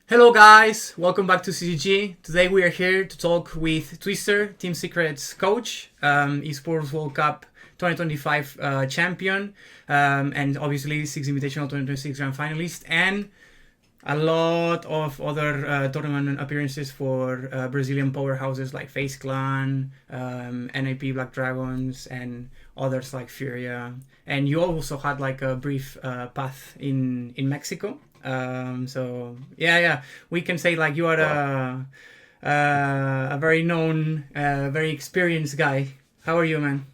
Hello guys, welcome back to SiegeGG. Today we are here to talk with Twister, Team Secret's coach, Esports World Cup 2025 champion, and obviously Six Invitational 2026 Grand Finalist, and a lot of other tournament appearances for Brazilian powerhouses like FaZe Clan, NIP Black Dragons, and others like Furia. And you also had like a brief path in Mexico. So yeah, we can say like you are a very known, very experienced guy. How are you, man?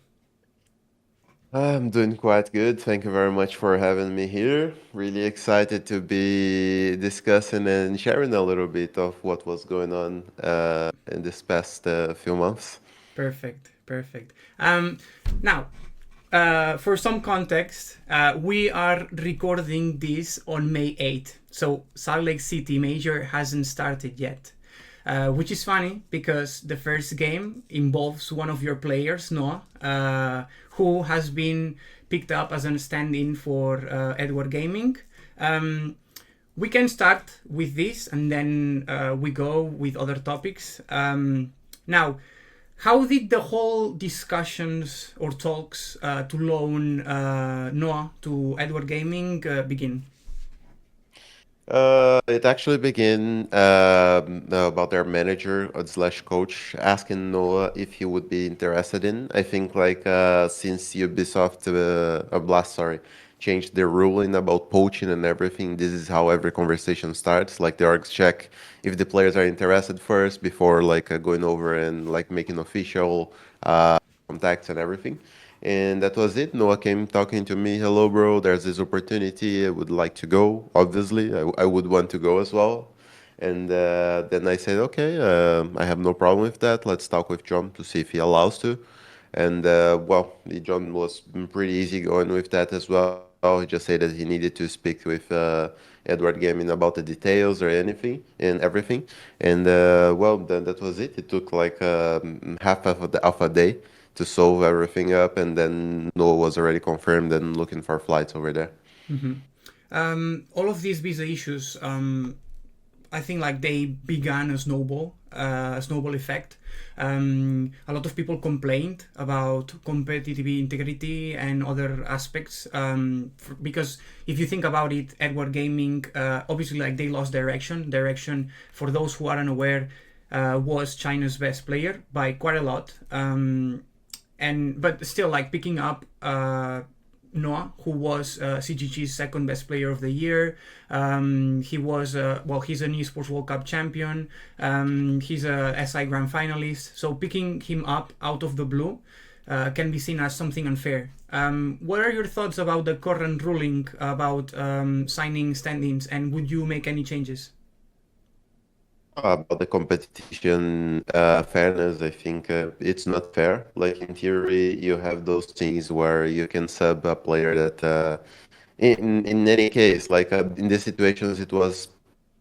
I'm doing quite good. Thank you very much for having me here. Really excited to be discussing and sharing a little bit of what was going on in this past few months. Perfect. Now, for some context, we are recording this on May 8th. So Salt Lake City Major hasn't started yet. Which is funny because the first game involves one of your players, Noah, who has been picked up as a stand-in for Edward Gaming. We can start with this and then we go with other topics. Now, how did the whole discussions or talks to loan Noah to Edward Gaming begin? It actually began about their manager slash coach asking Noah if he would be interested in. I think like since Ubisoft, Blast, sorry, changed their ruling about poaching and everything, this is how every conversation starts. Like the orgs check if the players are interested first before like going over and like making official contacts and everything. And that was it. Noah came talking to me. Hello, bro. There's this opportunity. I would like to go. Obviously, I would want to go as well. And then I said, okay, I have no problem with that. Let's talk with John to see if he allows to. And John was pretty easy going with that as well. He just said that he needed to speak with Edward Gaming about the details or anything and everything. And then that was it. It took like half of a day to solve everything up, and then Noah was already confirmed and looking for flights over there. All of these visa issues, I think like they began a snowball effect. A lot of people complained about competitive integrity and other aspects. Because if you think about it, Edward Gaming, obviously like they lost direction. Direction, for those who are unaware, was China's best player by quite a lot. But still like picking up Noah, who was CGG's second best player of the year. He was, he's an esports World Cup champion. He's a SI Grand finalist. So picking him up out of the blue can be seen as something unfair. What are your thoughts about the current ruling about signing stand-ins, and would you make any changes? About the competition fairness, I think it's not fair. Like in theory, you have those things where you can sub a player that, in any case, like in these situations, it was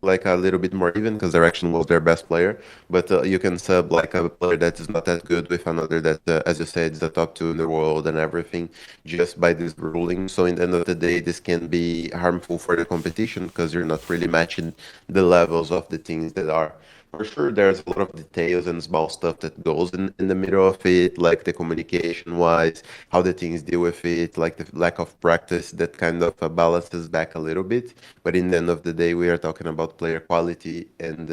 like a little bit more even because Direction was their best player. But you can sub like a player that is not that good with another that, as you said, is the top two in the world and everything, just by this ruling. So in the end of the day, this can be harmful for the competition because you're not really matching the levels of the teams that are. For sure, there's a lot of details and small stuff that goes in the middle of it, like the communication wise, how the teams deal with it, like the lack of practice that kind of balances back a little bit. But in the end of the day, we are talking about player quality, and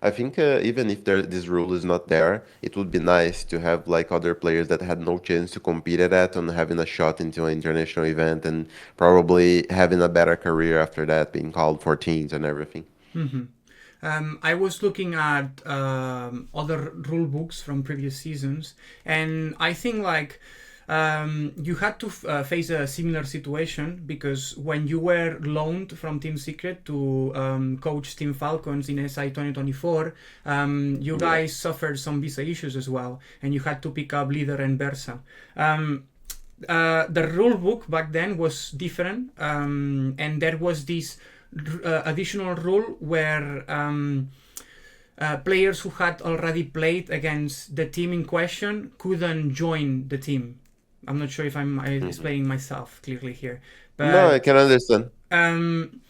I think even if this rule is not there, it would be nice to have like other players that had no chance to compete at that on having a shot into an international event and probably having a better career after that, being called for teams and everything. I was looking at other rule books from previous seasons, and I think like you had to face a similar situation because when you were loaned from Team Secret to coach Team Falcons in SI 2024, you Yeah. guys suffered some visa issues as well, and you had to pick up Leader and Versa. The rule book back then was different, and there was this additional rule where players who had already played against the team in question couldn't join the team. I'm not sure if I'm Mhm. explaining myself clearly here, No, I but can understand. Um,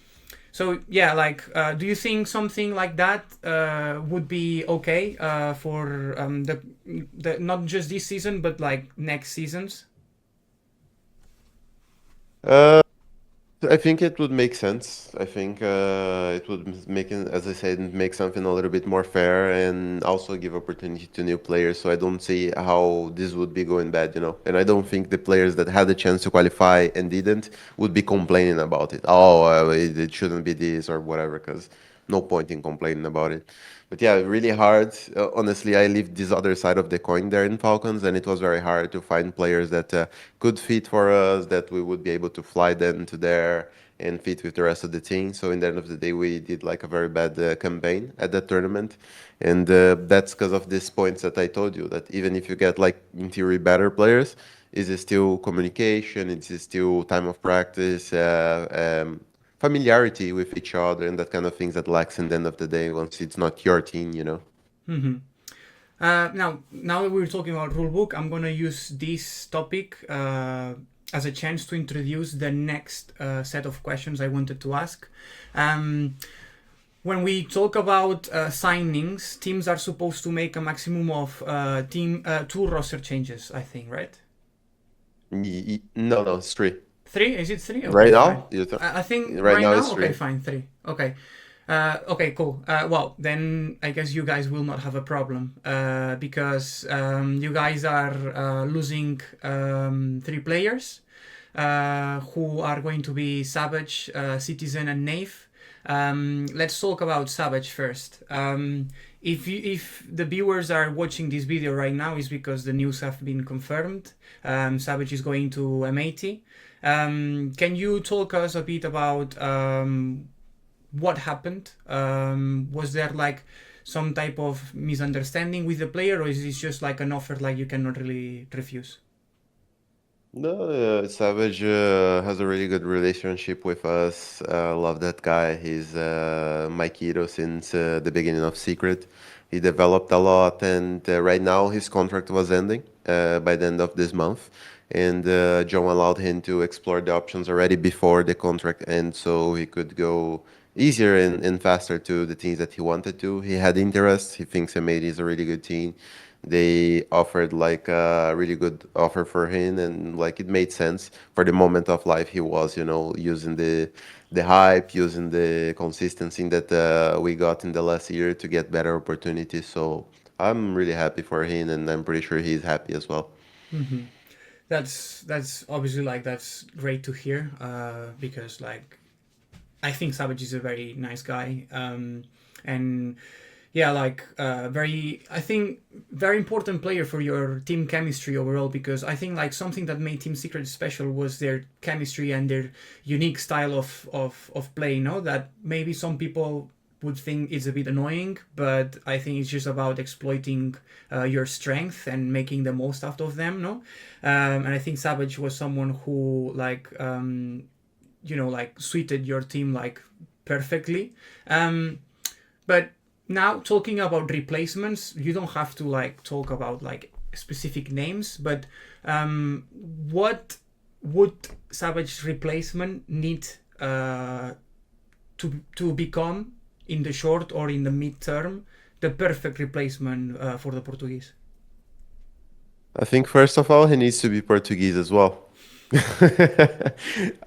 so yeah, like, do you think something like that would be okay for the not just this season but like next seasons? Uh, I think it would make sense. I think it would make, as I said, make something a little bit more fair and also give opportunity to new players. So I don't see how this would be going bad, you know. And I don't think the players that had the chance to qualify and didn't would be complaining about it. Oh, it shouldn't be this or whatever, because no point in complaining about it. But yeah, really hard. Honestly, I lived this other side of the coin there in Falcons, and it was very hard to find players that could fit for us, that we would be able to fly them to there and fit with the rest of the team. So in the end of the day, we did like a very bad campaign at that tournament, and that's because of these points that I told you. That even if you get like in theory better players, is it still communication? It's still time of practice. Familiarity with each other and that kind of things that lacks in the end of the day once it's not your team, you know. Mm-hmm. Now that we're talking about rulebook, I'm gonna use this topic as a chance to introduce the next set of questions I wanted to ask. Um, when we talk about signings, teams are supposed to make a maximum of two roster changes, I think, right? No, no, it's three. Three? Is it three? Right Okay, fine. now, you th I think right right now now. it's Okay, three. fine. Three. Okay. Okay, cool. Well, then I guess you guys will not have a problem because you guys are losing three players who are going to be Savage, Citizen, and Knave. Let's talk about Savage first. If the viewers are watching this video right now, is because the news have been confirmed. Savage is going to M80. Can you talk us a bit about what happened? Was there like some type of misunderstanding with the player, or is this just like an offer like you cannot really refuse? No, Savage has a really good relationship with us. Love that guy. He's my kiddo since the beginning of Secret. He developed a lot, and right now his contract was ending by the end of this month. And John allowed him to explore the options already before the contract ends, so he could go easier and faster to the teams that he wanted to. He had interest. He thinks M80 is a really good team. They offered like a really good offer for him, and like it made sense for the moment of life he was, you know, using the hype, using the consistency that we got in the last year to get better opportunities. So I'm really happy for him, and I'm pretty sure he's happy as well. Mm-hmm. That's obviously like that's great to hear because like I think Savage is a very nice guy and yeah, like very I think very important player for your team chemistry overall because I think like something that made Team Secret special was their chemistry and their unique style of play. You know that maybe some people would think it's a bit annoying, but I think it's just about exploiting your strength and making the most out of them. No, and I think Savage was someone who like like suited your team like perfectly. But now talking about replacements, you don't have to like talk about like specific names, but what would Savage replacement need to become in the short or in the mid-term the perfect replacement for the Portuguese? I think first of all, he needs to be Portuguese as well.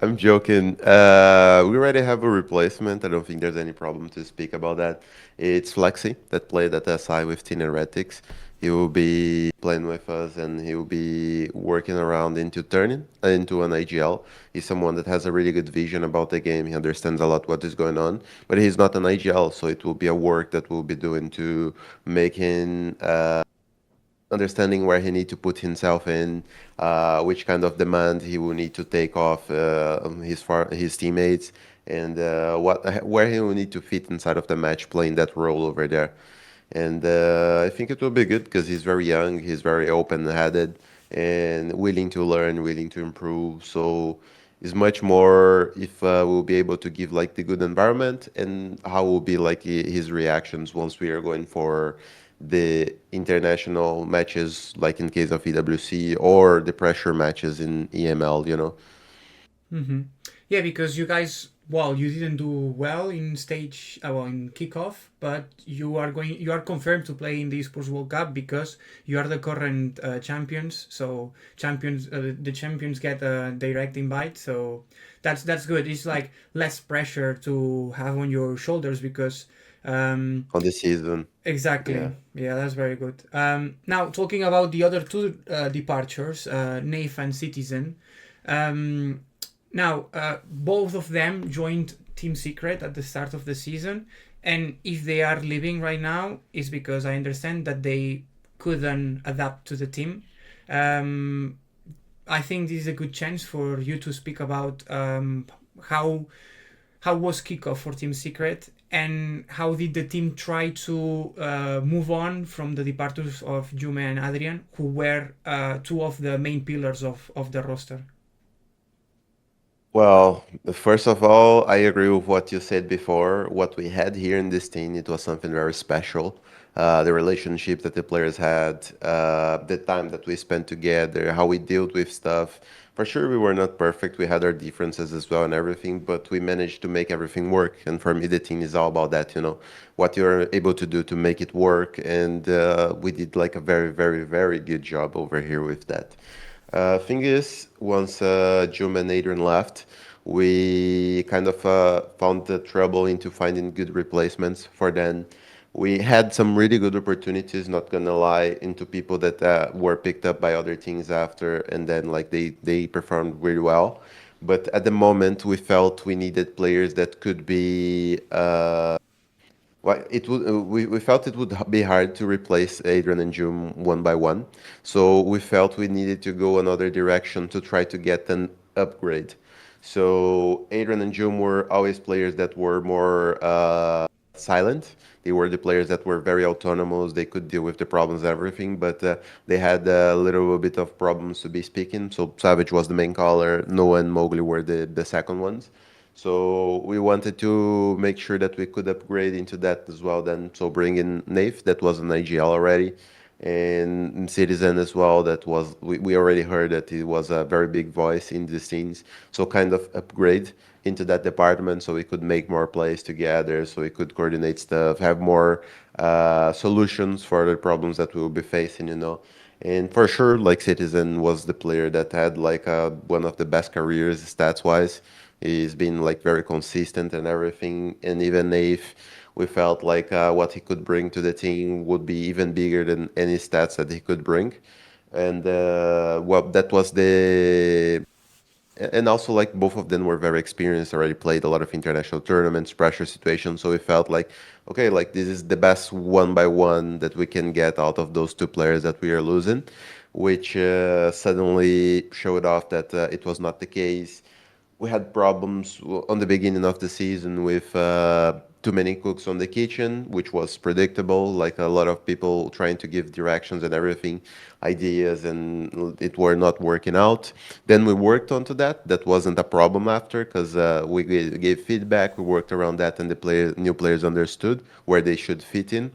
I'm joking. We already have a replacement. I don't think there's any problem to speak about that. It's Flexi that played at SI with Teen Heretics. He will be playing with us and he will be working around into turning into an IGL. He's someone that has a really good vision about the game. He understands a lot what is going on, but he's not an IGL, so it will be a work that we'll be doing to make him understanding where he need to put himself in, which kind of demand he will need to take off his teammates, and where he will need to fit inside of the match, playing that role over there. And I think it will be good because he's very young, he's very open-headed, and willing to learn, willing to improve. So it's much more if we'll be able to give like the good environment and how will be like his reactions once we are going for the international matches, like in case of EWC or the pressure matches in EML, you know. Mm-hmm. Yeah, because you guys well, you didn't do well in stage, well, in kickoff, but you are confirmed to play in the Esports World Cup because you are the current champions. So the champions get a direct invite. So that's good. It's like less pressure to have on your shoulders because um, on the season. exactly. Yeah. Yeah, that's very good. Now, talking about the other two departures, Naif and Citizen. Um, Now, both of them joined Team Secret at the start of the season, and if they are leaving right now, is because I understand that they couldn't adapt to the team. Um, I think this is a good chance for you to speak about how how was kickoff for Team Secret and how did the team try to move on from the departures of Jume and Adrian, who were two of the main pillars of the roster. Well, first of all, I agree with what you said before. What we had here in this team, it was something very special. The relationship that the players had, the time that we spent together, how we dealt with stuff. For sure, we were not perfect. We had our differences as well and everything, but we managed to make everything work. And for me, the team is all about that, what you're able to do to make it work. And we did like a very, very, very good job over here with that. Thing is, once Jum and Adrian left, we kind of found the trouble into finding good replacements for them. We had some really good opportunities, not gonna lie, into people that were picked up by other teams after, and then like they performed really well. But at the moment, we felt we needed players that could be well, we felt it would be hard to replace Adrian and June one by one. So we felt we needed to go another direction to try to get an upgrade. So Adrian and June were always players that were more silent. They were the players that were very autonomous. They could deal with the problems and everything, but they had a little bit of problems to be speaking. So Savage was the main caller. Noah and Mowgli were the second ones. So we wanted to make sure that we could upgrade into that as well then. So bring in Naif, that was an IGL already, and Citizen as well, that was we already heard that he was a very big voice in the scenes. So kind of upgrade into that department so we could make more plays together, so we could coordinate stuff, have more solutions for the problems that we will be facing. And for sure, like Citizen was the player that had like one of the best careers stats wise. He's been like very consistent and everything. And even if we felt like what he could bring to the team would be even bigger than any stats that he could bring. And well, that was and also like both of them were very experienced, already played a lot of international tournaments, pressure situations. So we felt like, okay, like this is the best one by one that we can get out of those two players that we are losing, which suddenly showed off that it was not the case. We had problems on the beginning of the season with too many cooks on the kitchen, which was predictable. Like a lot of people trying to give directions and everything, ideas, and it were not working out. Then we worked onto that. That wasn't a problem after because we gave feedback. We worked around that, and the new players understood where they should fit in.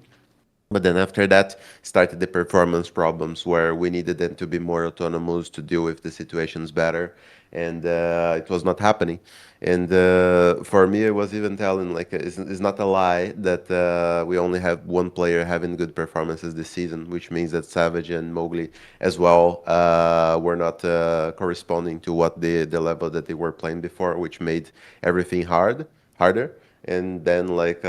But then after that started the performance problems where we needed them to be more autonomous to deal with the situations better, and it was not happening. And for me, I was even telling like it's not a lie that we only have one player having good performances this season, which means that Savage and Mowgli as well were not corresponding to what the level that they were playing before, which made everything harder. And then like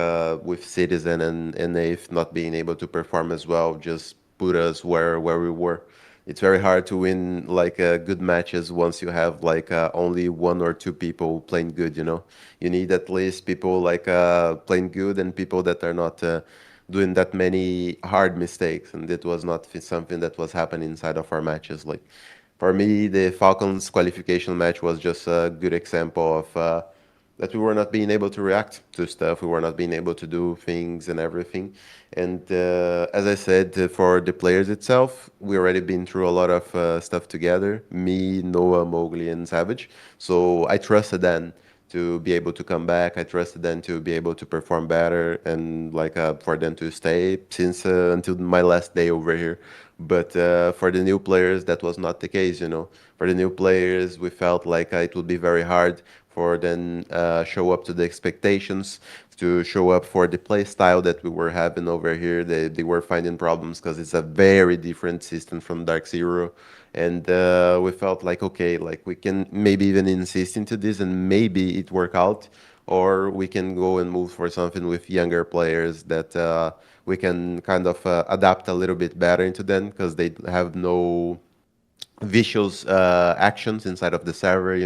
with Citizen and Naif not being able to perform as well, just put us where we were. It's very hard to win like good matches once you have like only one or two people playing good. You need at least people like playing good and people that are not doing that many hard mistakes, and it was not something that was happening inside of our matches. Like for me, the Falcons qualification match was just a good example of that we were not being able to react to stuff. We were not being able to do things and everything. And as I said, for the players itself, we already been through a lot of stuff together. Me, Noah, Mowgli, and Savage. So I trusted them to be able to come back. I trusted them to be able to perform better and like for them to stay since until my last day over here. But for the new players, that was not the case. For the new players, we felt like it would be very hard for then show up to the expectations, to show up for the play style that we were having over here. They were finding problems because it's a very different system from Dark Zero. And we felt like, okay, like we can maybe even insist into this and maybe it work out, or we can go and move for something with younger players that we can kind of adapt a little bit better into them because they have no visuals actions inside of the server,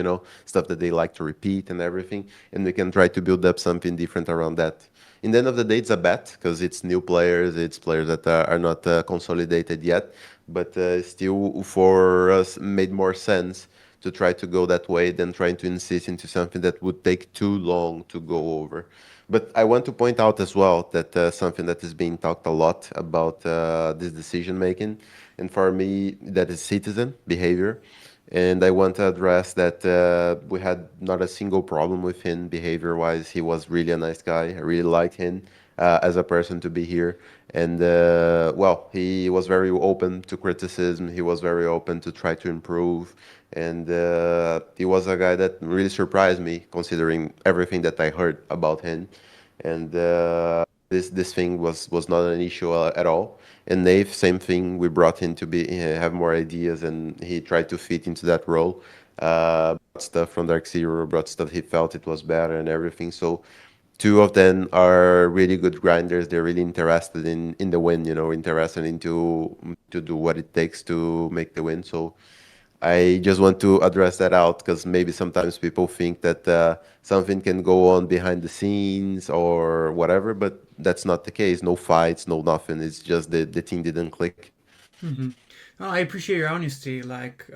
stuff that they like to repeat and everything, and we can try to build up something different around that. In the end of the day, it's a bet because it's new players, it's players that are not consolidated yet, but still for us made more sense to try to go that way than trying to insist into something that would take too long to go over. But I want to point out as well that something that is being talked a lot about this decision making, and for me, that is citizen behavior. And I want to address that we had not a single problem with him behavior wise. He was really a nice guy. I really liked him as a person to be here. And well, he was very open to criticism. He was very open to try to improve. And he was a guy that really surprised me considering everything that I heard about him. And this thing was not an issue at all. And Nave, same thing. We brought him to be have more ideas, and he tried to fit into that role. Brought stuff from Dark Zero, brought stuff he felt it was better, and everything. So two of them are really good grinders. They're really interested in the win. Interested into to do what it takes to make the win. So I just want to address that out because maybe sometimes people think that something can go on behind the scenes or whatever, but that's not the case. No fights, no nothing. It's just the team didn't click. Mm-hmm. Oh, I appreciate your honesty. Like,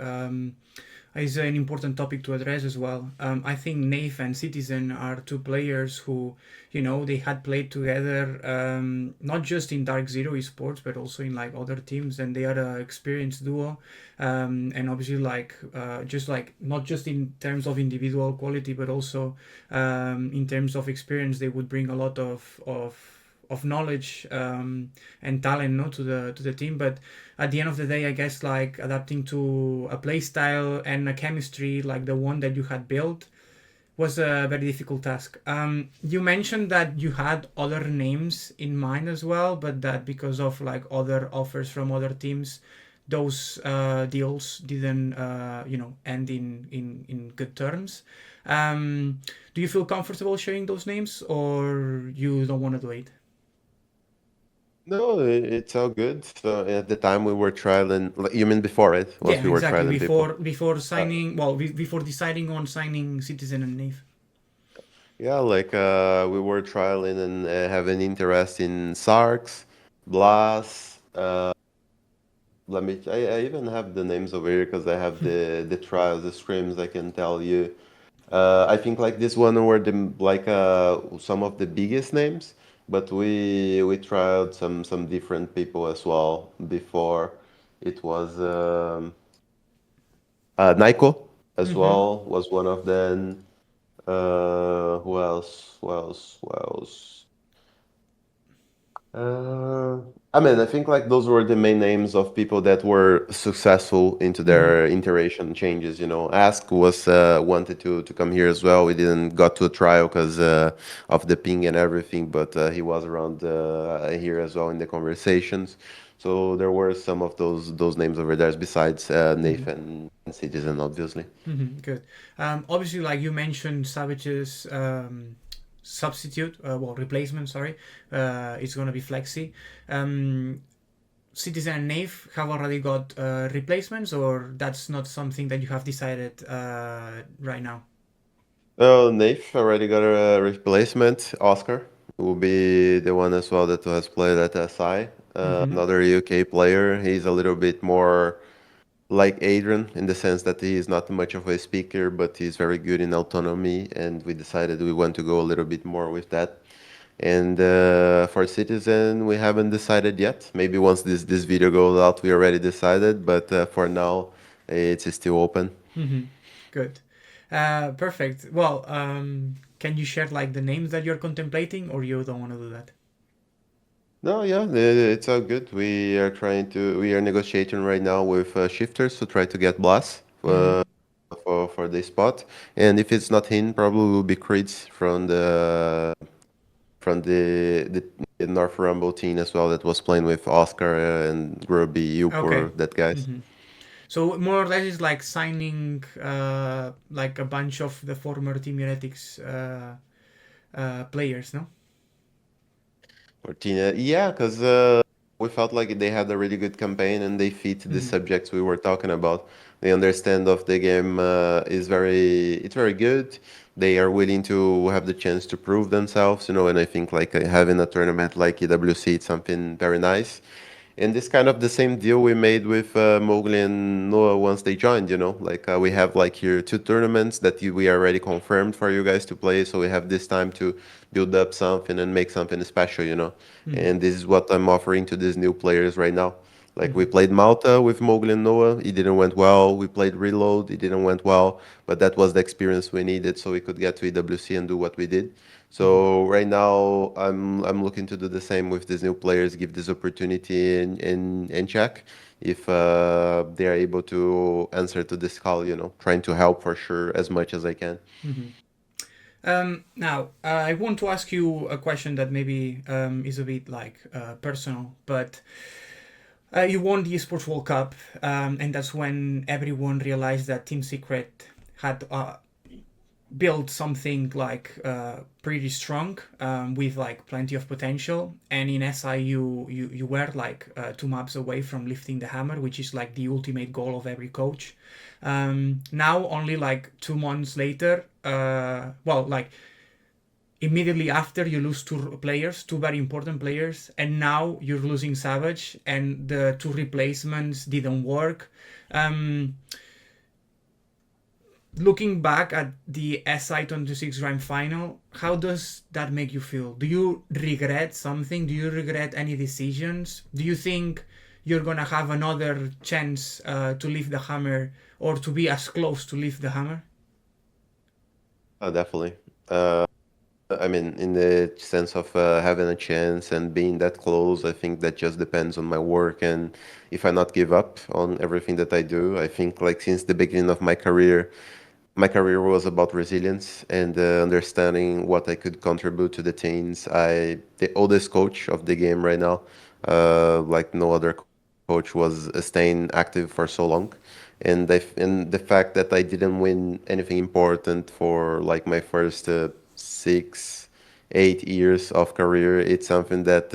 is an important topic to address as well. I think Nave and Citizen are two players who, they had played together, not just in Dark Zero esports, but also in like other teams, and they are an experienced duo. And obviously, like, just like not just in terms of individual quality, but also in terms of experience, they would bring a lot of knowledge and talent, no, to the team. But at the end of the day, I guess like adapting to a play style and a chemistry like the one that you had built was a very difficult task. You mentioned that you had other names in mind as well, but that because of like other offers from other teams, those deals didn't, end in good terms. Do you feel comfortable sharing those names, or you don't want to do it? No, it's all good. So at the time we were trialing, like, you mean before it? Once Yeah, we were exactly. trialing people. Before Uh, signing, well, before deciding on signing Citizen and Nave. yeah, like we were trialing and having interest in Sarks, Blas. I even have the names over here because I have the trials, the scrims. I can tell you. I think like this one were the like some of the biggest names, but we tried some different people as well before. It was Naiko as Mm-hmm. well was one of them. Who else? Who else? Who else? Uh, I mean, I think like those were the main names of people that were successful into Mm-hmm. their iteration changes. Ask was wanted to come here as well. We didn't got to a trial because of the ping and everything, but he was around here as well in the conversations. So there were some of those names over there besides Mm-hmm. Nathan and Citizen, obviously. Mm-hmm. Good. Obviously, like you mentioned, Savage's substitute, well, replacement. Sorry, it's gonna be Flexi. Um, Citizen and Nave have already got replacements, or that's not something that you have decided right now. Oh, Nath already got a replacement. Oscar will be the one as well that has played at SI. Mm-hmm. Another UK player. He's a little bit more like Adrian in the sense that he is not much of a speaker, but he's very good in autonomy, and we decided we want to go a little bit more with that. And for Citizen, we haven't decided yet. Maybe once this video goes out, we already decided, but for now, it's still open. Mm-hmm. Good. Perfect. Well, can you share like the names that you're contemplating, or you don't want to do that? No, yeah, it's all good. We are negotiating right now with shifters to try to get Blast. Mm-hmm. for the spot. And if it's not him, probably will be Creeds from the North Rumble team as well that was playing with Oscar and Grubby, Okay. Upor, that guys. Hmm. So more or less it's like signing like a bunch of the former Team Heretics players, no? Or Tina, yeah, because we felt like they had a really good campaign and they fit the Hmm. subjects we were talking about. They understand of the game it's very good. They are willing to have the chance to prove themselves, and I think like having a tournament like EWC, it's something very nice. And this kind of the same deal we made with Mowgli and Noah once they joined. Like we have like here two tournaments that we already confirmed for you guys to play, so we have this time to build up something and make something special. Hmm. And this is what I'm offering to these new players right now. Like we Hmm. played Malta with Mowgli and Noah, it didn't went well. We played Reload, it didn't went well, but that was the experience we needed so we could get to EWC and do what we did. Hmm. So right now I'm looking to do the same with these new players, give this opportunity and check if they are able to answer to this call, trying to help for sure as much as I can. Hmm. Now, I want to ask you a question that maybe is a bit like personal, but you won the Esports World Cup, and that's when everyone realized that Team Secret had built something like pretty strong, with like plenty of potential. And in SI, you were like 2 maps away from lifting the hammer, which is like the ultimate goal of every coach. Now, only like 2 months later, well, like immediately after you lose two players, two very important players, and now you're losing Savage, and the two replacements didn't work. Um, Looking back at the SI 26 Grand Final, how does that make you feel? Do you regret something? Do you regret any decisions? Do you think you're gonna have another chance to lift the hammer, or to be as close to lift the hammer? Oh, definitely. I mean, in the sense of having a chance and being that close, I think that just depends on my work and if I not give up on everything that I do. I think like since the beginning of my career was about resilience and understanding what I could contribute to the teams. The oldest coach of the game right now, like no other coach, was staying active for so long, and the fact that I didn't win anything important for like my first 6, 8 years of career, it's something that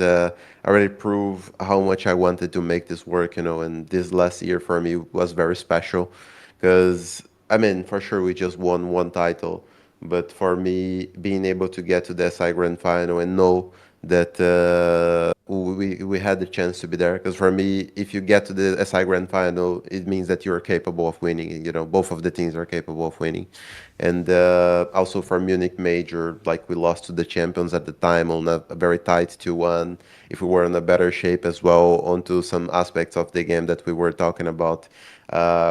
already proved how much I wanted to make this work. And this last year for me was very special because I mean, for sure, we just won one title, but for me, being able to get to the SI Grand Final and know that we had the chance to be there, because for me, if you get to the SI Grand Final, it means that you're capable of winning. Both of the teams are capable of winning, and also for Munich Major, like we lost to the champions at the time on a very tight 2-1. If we were in a better shape as well onto some aspects of the game that we were talking about,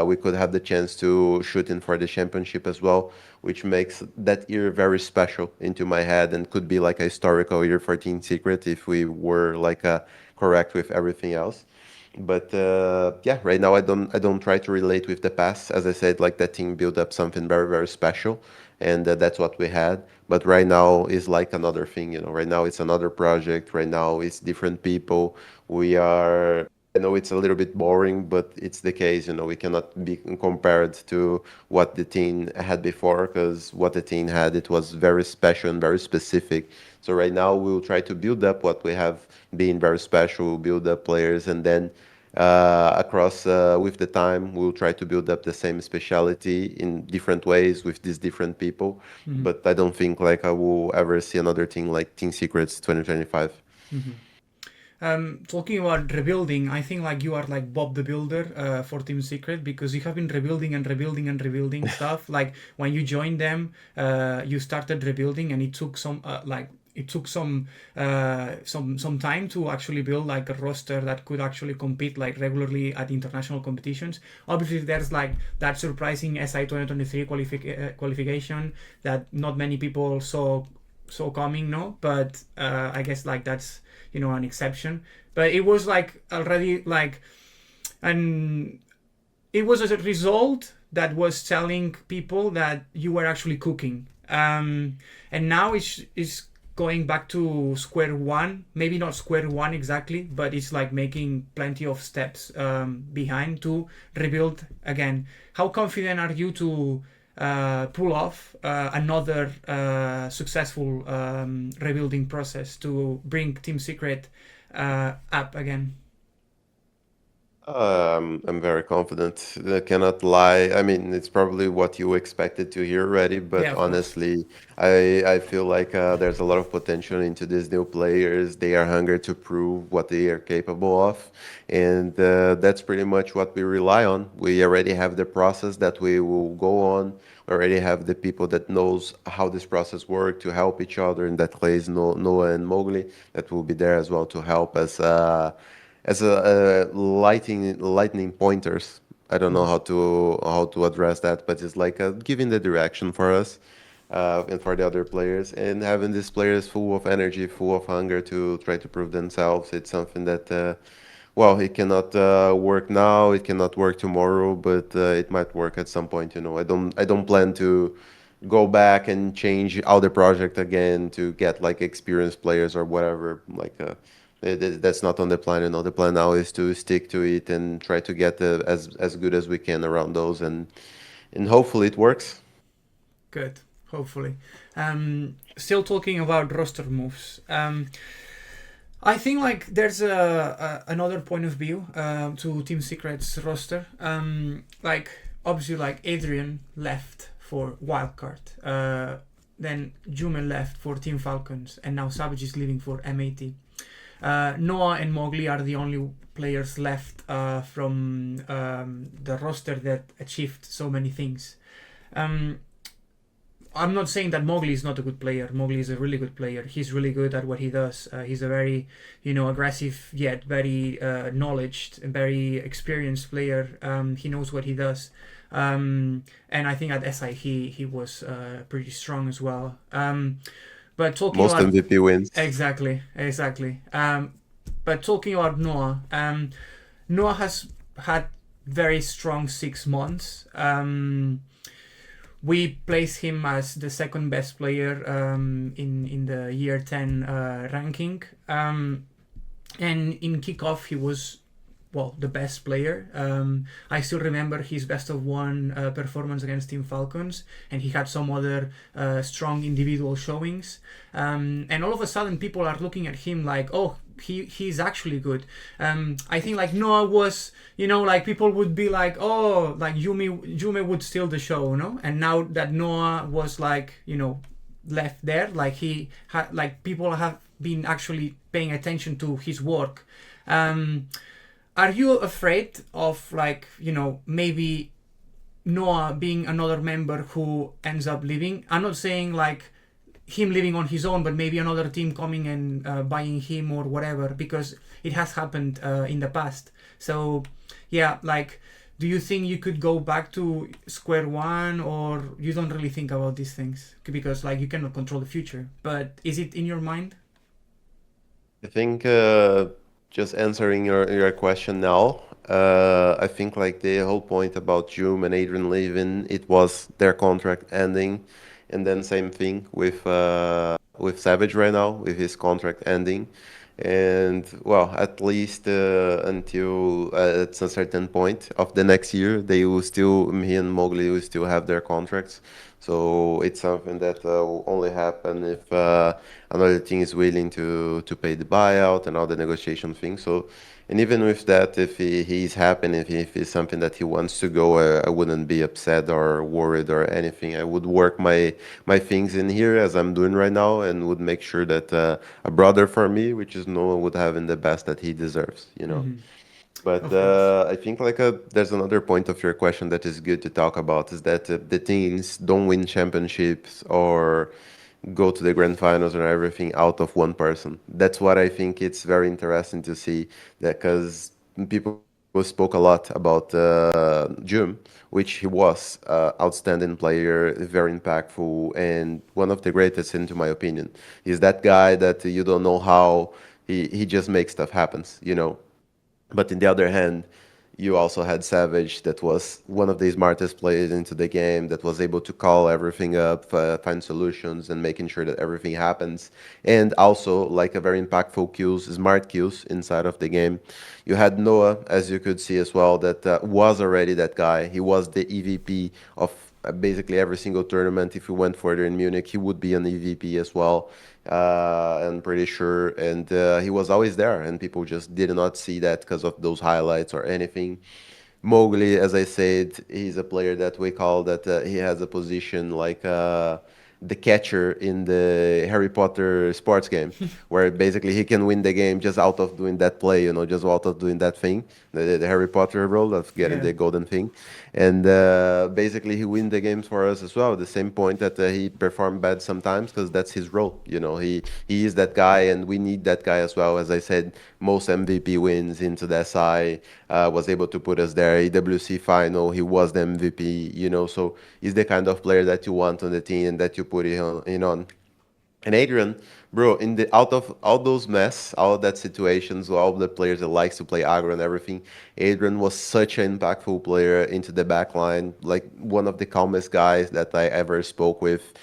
we could have the chance to shoot in for the championship as well, which makes that year very special into my head and could be like a historical year for Team Secret if we were like correct with everything else. But yeah, right now I don't try to relate with the past. As I said, like that team built up something very very special, and that's what we had. But right now is like another thing. Right now it's another project. Right now it's different people. We are. I know it's a little bit boring, but it's the case. We cannot be compared to what the team had before, because what the team had, it was very special and very specific. So right now we'll try to build up what we have been very special. We'll build up players, and then across with the time, we'll try to build up the same specialty in different ways with these different people. Hmm. But I don't think like I will ever see another thing like Team Secrets 2025. Hmm. Talking about rebuilding, I think like you are like Bob the Builder for Team Secret, because you have been rebuilding and rebuilding and rebuilding stuff. Like when you joined them, you started rebuilding, and it took some time to actually build like a roster that could actually compete like regularly at international competitions. Obviously, there's like that surprising SI 2023 qualification that not many people saw coming, no, but I guess like that's an exception. But it was like already like an it was a result that was telling people that you were actually cooking. And now it's going back to square one. Maybe not square one exactly, but it's like making plenty of steps behind to rebuild again. How confident are you to pull off another successful rebuilding process to bring Team Secret up again? I'm very confident. I cannot lie. I mean, it's probably what you expected to hear already, Yeah, but of course. honestly, I feel like there's a lot of potential into these new players. They are hungry to prove what they are capable of, and that's pretty much what we rely on. We already have the process that we will go on. We already have the people that knows how this process works to help each other. In that case, Noah and Mowgli that will be there as well to help us. As a lightning pointers. I don't know Mhm. how to address that, but it's like giving the direction for us and for the other players, and having these players full of energy, full of hunger to try to prove themselves. It's something that well, it cannot work now, it cannot work tomorrow, but it might work at some point. I don't plan to go back and change all the project again to get like experienced players or whatever. Like that's not on the plan. The plan now is to stick to it and try to get as good as we can around those, and hopefully it works. Good, hopefully. Still talking about roster moves. I think like there's another point of view to Team Secret's roster. Like obviously like Adrian left for Wildcard. Then Jume left for Team Falcons, and now Savage is leaving for M80. Noah and Mowgli are the only players left from the roster that achieved so many things. Um, I'm not saying that Mowgli is not a good player. Mowgli is a really good player. He's really good at what he does. He's a very, aggressive yet very knowledged and very experienced player. He knows what he does. And I think at SI he was pretty strong as well. But talking Most about MVP wins. exactly. But talking about Noah, Noah has had very strong 6 months. We place him as the second best player in the year 10 ranking. And in kickoff, he was the best player. I still remember his best of one performance against Team Falcons, and he had some other strong individual showings. And all of a sudden, people are looking at him like, oh, he's actually good. I think like Noah was, like people would be like, oh, like Yume would steal the show, no? And now that Noah was like, left there, like he had, like people have been actually paying attention to his work. Are you afraid of like maybe Noah being another member who ends up leaving? I'm not saying like him leaving on his own, but maybe another team coming and buying him or whatever, because it has happened in the past. So yeah, like, do you think you could go back to square one, or you don't really think about these things because like you cannot control the future? But is it in your mind? I think just answering your question now, I think like the whole point about Jum and Adrian leaving, it was their contract ending, and then same thing with Savage right now with his contract ending, and well, at least until at a certain point of the next year, they will still he and Mowgli will still have their contracts. So it's something that will only happen if another team is willing to pay the buyout and all the negotiation things. So, and even with that, if he's happy, if it's something that he wants to go, I wouldn't be upset or worried or anything. I would work my things in here as I'm doing right now, and would make sure that a brother for me, which is Noah, would have in the best that he deserves. Mm-hmm. But Of course. I think like there's another point of your question that is good to talk about is that the teams don't win championships or go to the grand finals or everything out of one person. That's what I think it's very interesting to see that because people spoke a lot about Jum, which he was outstanding player, very impactful, and one of the greatest, into my opinion. He's that guy that you don't know how he just makes stuff happens. But in the other hand, You also had Savage, that was one of the smartest players into the game, that was able to call everything up, find solutions, and making sure that everything happens. And also, like a very impactful kills, smart kills inside of the game. You had Noah, as you could see as well, that was already that guy. He was the EVP of basically every single tournament. If he went further in Munich, he would be an EVP as well. I'm pretty sure. And he was always there, and people just did not see that because of those highlights or anything. Mowgli, as I said, he's a player that we call that he has a position like the catcher in the Harry Potter sports game, where basically he can win the game just out of doing that play, just out of doing that thing, the Harry Potter role of getting Yeah. the golden thing. And basically he win the games for us as well. At the same point that he performed bad sometimes because that's his role. He is that guy, and we need that guy as well. As I said, most MVP wins into the SI, was able to put us there. EWC final, he was the MVP. So he's the kind of player that you want on the team and that you put in on. And Adrian, bro, in the out of all those mess, all of that situations, all the players that likes to play aggro and everything, Adrian was such an impactful player into the back line, like one of the calmest guys that I ever spoke with.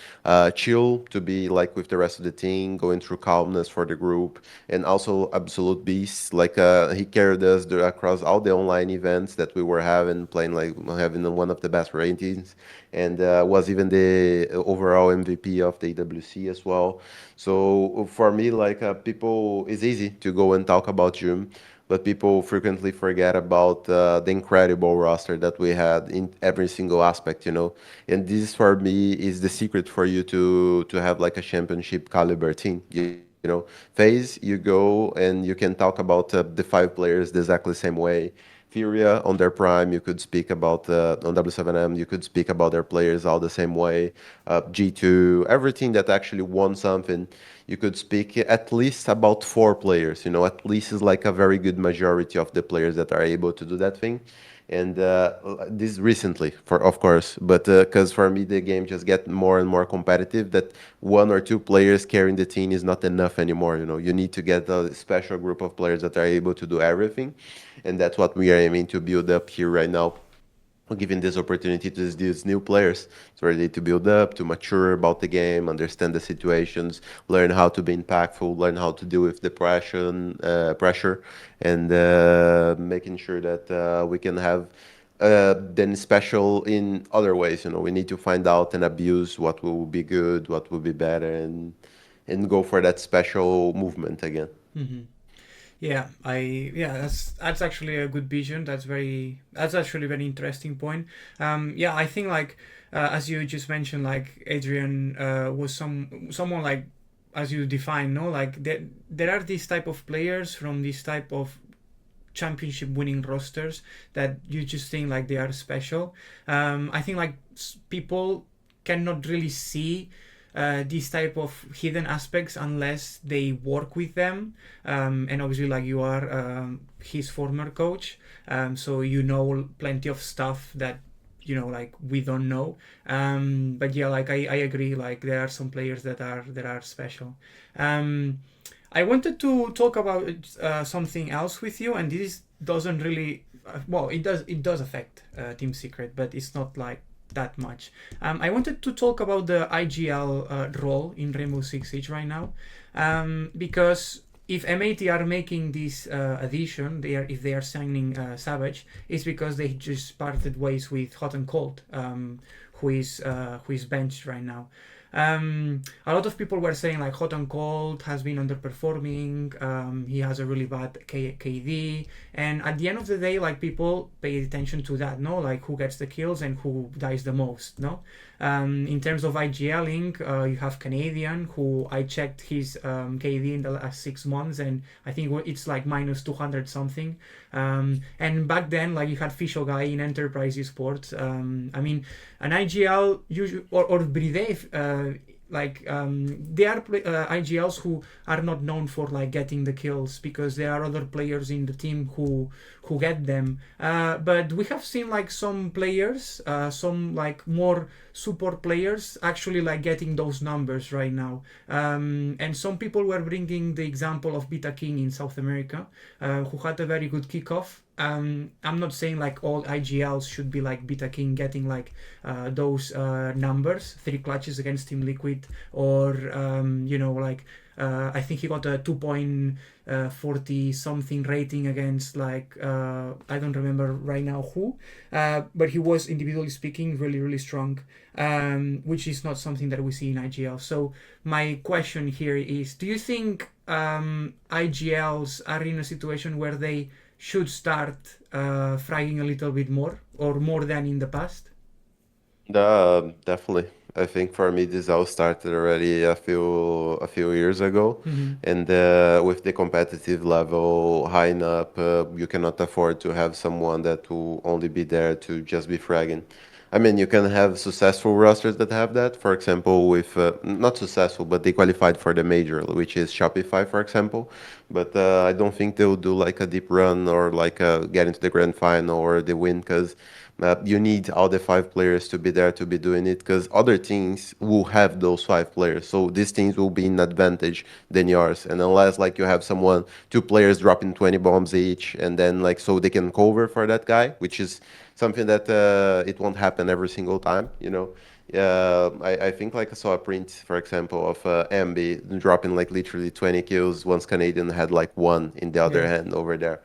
Chill to be like with the rest of the team, going through calmness for the group, and also absolute beast. Like he carried us across all the online events that we were having, playing like having one of the best ratings, and was even the overall MVP of the AWC as well. So for me, like people, it's easy to go and talk about June, but people frequently forget about the incredible roster that we had in every single aspect, And this for me is the secret for you to have like a championship caliber team. Phase, you go and you can talk about the five players the exactly same way. Furia on their prime, you could speak about on W7M, you could speak about their players all the same way. G2, everything that actually won something, you could speak at least about four players. At least is like a very good majority of the players that are able to do that thing. And this recently, for of course, but because for me the game just get more and more competitive. That one or two players carrying the team is not enough anymore. You need to get a special group of players that are able to do everything, and that's what we are aiming to build up here right now, giving this opportunity to these new players. So ready to build up, to mature about the game, understand the situations, learn how to be impactful, learn how to deal with depression, pressure, and making sure that we can have then special in other ways. We need to find out and abuse what will be good, what will be better, and go for that special movement again. Hmm. Yeah, that's actually a good vision. That's actually a very interesting point. Yeah, I think like as you just mentioned, like Adrian was someone like as you define, no, like there are these type of players from this type of championship winning rosters that you just think like they are special. I think like people cannot really see these type of hidden aspects unless they work with them, and obviously like you are his former coach, so you know plenty of stuff that like we don't know, but yeah, like I agree, like there are some players that are special. I wanted to talk about something else with you, and this doesn't really well, it does affect Team Secret, but it's not like that much. I wanted to talk about the IGL role in Rainbow Six Siege right now, because if M80 are making this addition, if they are signing Savage, it's because they just parted ways with Hot and Cold, who is benched right now. A lot of people were saying like Hot and Cold has been underperforming. He has a really bad KD, and at the end of the day, like people pay attention to that, no? Like who gets the kills and who dies the most, no? In terms of IGLing, you have Canadian, who I checked his KD in the last 6 months, and I think it's like minus 200 something. And back then, like you had Fisho Guy in Enterprise Esports. I mean, an IGL usually or Bride, they are IGLs who are not known for like getting the kills because there are other players in the team who get them. But we have seen like some players, some like more support players actually like getting those numbers right now. And some people were bringing the example of Beta King in South America, who had a very good kickoff. I'm not saying like all IGLs should be like Beta King getting like those numbers, 3 clutches against Team Liquid, or like I think he got a 2.40 something rating against like I don't remember right now who, but he was individually speaking really really strong, which is not something that we see in IGL. So my question here is, do you think IGLs are in a situation where they should start fragging a little bit more or more than in the past? Definitely. I think for me this all started already a few years ago, Mm-hmm. and with the competitive level high enough, you cannot afford to have someone that will only be there to just be fragging. I mean, you can have successful rosters that have that. For example, with not successful, but they qualified for the major, which is Shopify, for example. But I don't think they'll do like a deep run or like get into the grand final or the win because you need all the 5 players to be there to be doing it because other teams will have those 5 players. So these teams will be in advantage than yours. And unless like you have someone, 2 players dropping 20 bombs each, and then like so they can cover for that guy, which is something that it won't happen every single time, you know. I think like I saw a print, for example, of Ambi dropping like literally 20 kills once Canadian had like one in the other Yeah. hand over there.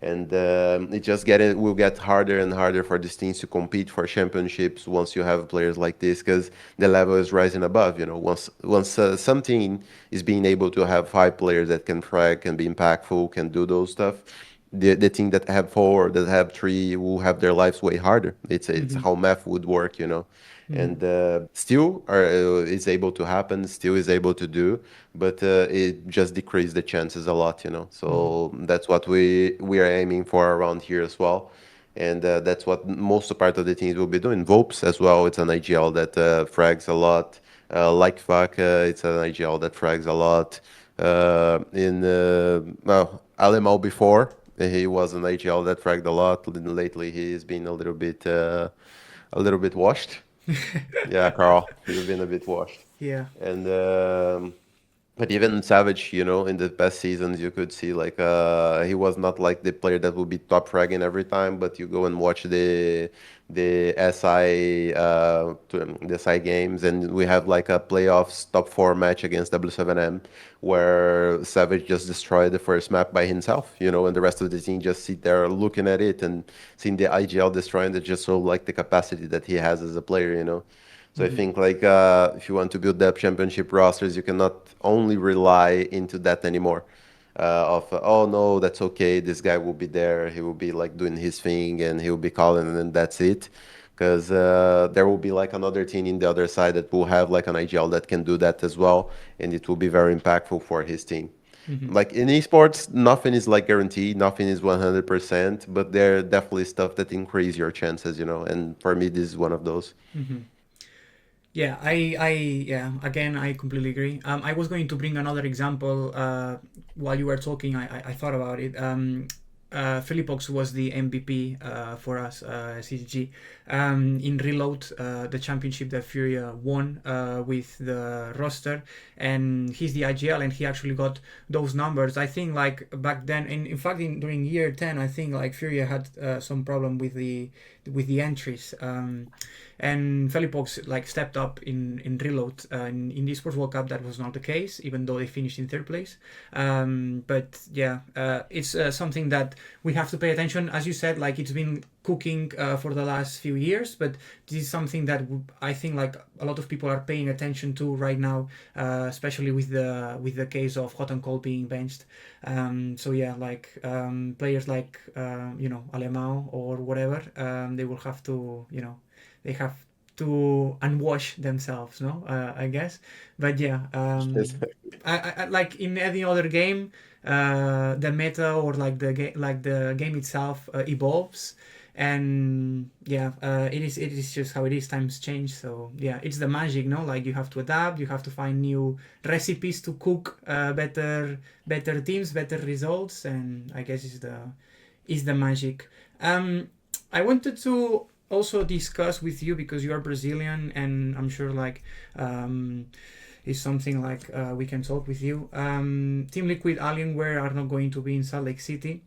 And it will get harder and harder for these teams to compete for championships once you have players like this because the level is rising above. You know, once some team is being able to have 5 players that can frag, can be impactful, can do those stuff, the team that have 4, that have 3 will have their lives way harder. It's Mm-hmm. how math would work, you know. Mm-hmm. And still is able to happen, still is able to do, but it just decreased the chances a lot, you know. Mm-hmm. So that's what we are aiming for around here as well, and that's what most part of the teams will be doing. Vopes as well. It's an IGL that frags a lot. Like fuck, it's an IGL that frags a lot. In well, Alemal before he was an IGL that fragged a lot. Lately, he's been a little bit washed. Yeah, Carl, he's been a bit washed. Yeah. And but even Savage, you know, in the best seasons, you could see like he was not like the player that would be top fragging every time. But you go and watch the SI the SI games, and we have like a playoffs top 4 match against W7M, where Savage just destroyed the first map by himself, you know, and the rest of the team just sit there looking at it and seeing the IGL destroying it, just so like the capacity that he has as a player, you know. So I Mm-hmm. think like if you want to build up championship rosters, you cannot only rely into that anymore. Oh no, that's okay. This guy will be there. He will be like doing his thing, and he will be calling, and then that's it. Because there will be like another team in the other side that will have like an IGL that can do that as well, and it will be very impactful for his team. Mm-hmm. Like in esports, nothing is like guaranteed, nothing is 100%, but there are definitely stuff that increase your chances, you know. And for me, this is one of those. Mm-hmm. Yeah, yeah, again, I completely agree. I was going to bring another example. While you were talking, I thought about it. Philippox was the MVP for us, SiegeGG, in Reload, the championship that Furia won with the roster, and he's the IGL, and he actually got those numbers. I think like back then, in fact, during year 10, I think like Furia had some problem with the entries. And Philippox like stepped up in Reload. In the Esports World Cup, that was not the case, even though they finished in third place. But yeah, it's something that we have to pay attention. As you said, like it's been cooking for the last few years, but this is something that I think like a lot of people are paying attention to right now, especially with the case of Hot and Cold being benched. So yeah, like players like Alemão or whatever, they will have to they have to unwash themselves, no? I guess. But yeah, like in any other game, the meta or like the game itself evolves, and yeah, it is just how it is. Times change, so yeah, it's the magic, no? Like you have to adapt, you have to find new recipes to cook better teams, better results, and I guess is the magic. I wanted to also discuss with you because you are Brazilian, and I'm sure like is something like we can talk with you. Team Liquid Alienware are not going to be in Salt Lake City,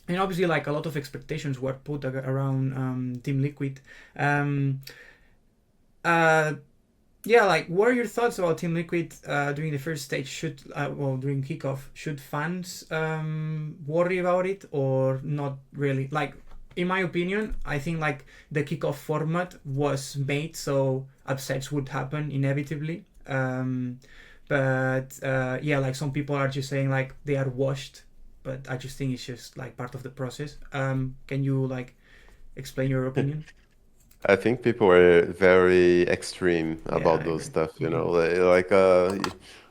and obviously like a lot of expectations were put around Team Liquid. Um, uh, yeah, like what are your thoughts about Team Liquid during the first stage? Should well during kickoff, should fans worry about it or not really? Like in my opinion, I think like the kickoff format was made so upsets would happen inevitably. But yeah, like some people are just saying like they are washed, but I just think it's just like part of the process. Can you like explain your opinion? I think people are very extreme Yeah, I about those agree. stuff, you Mm-hmm. know. Like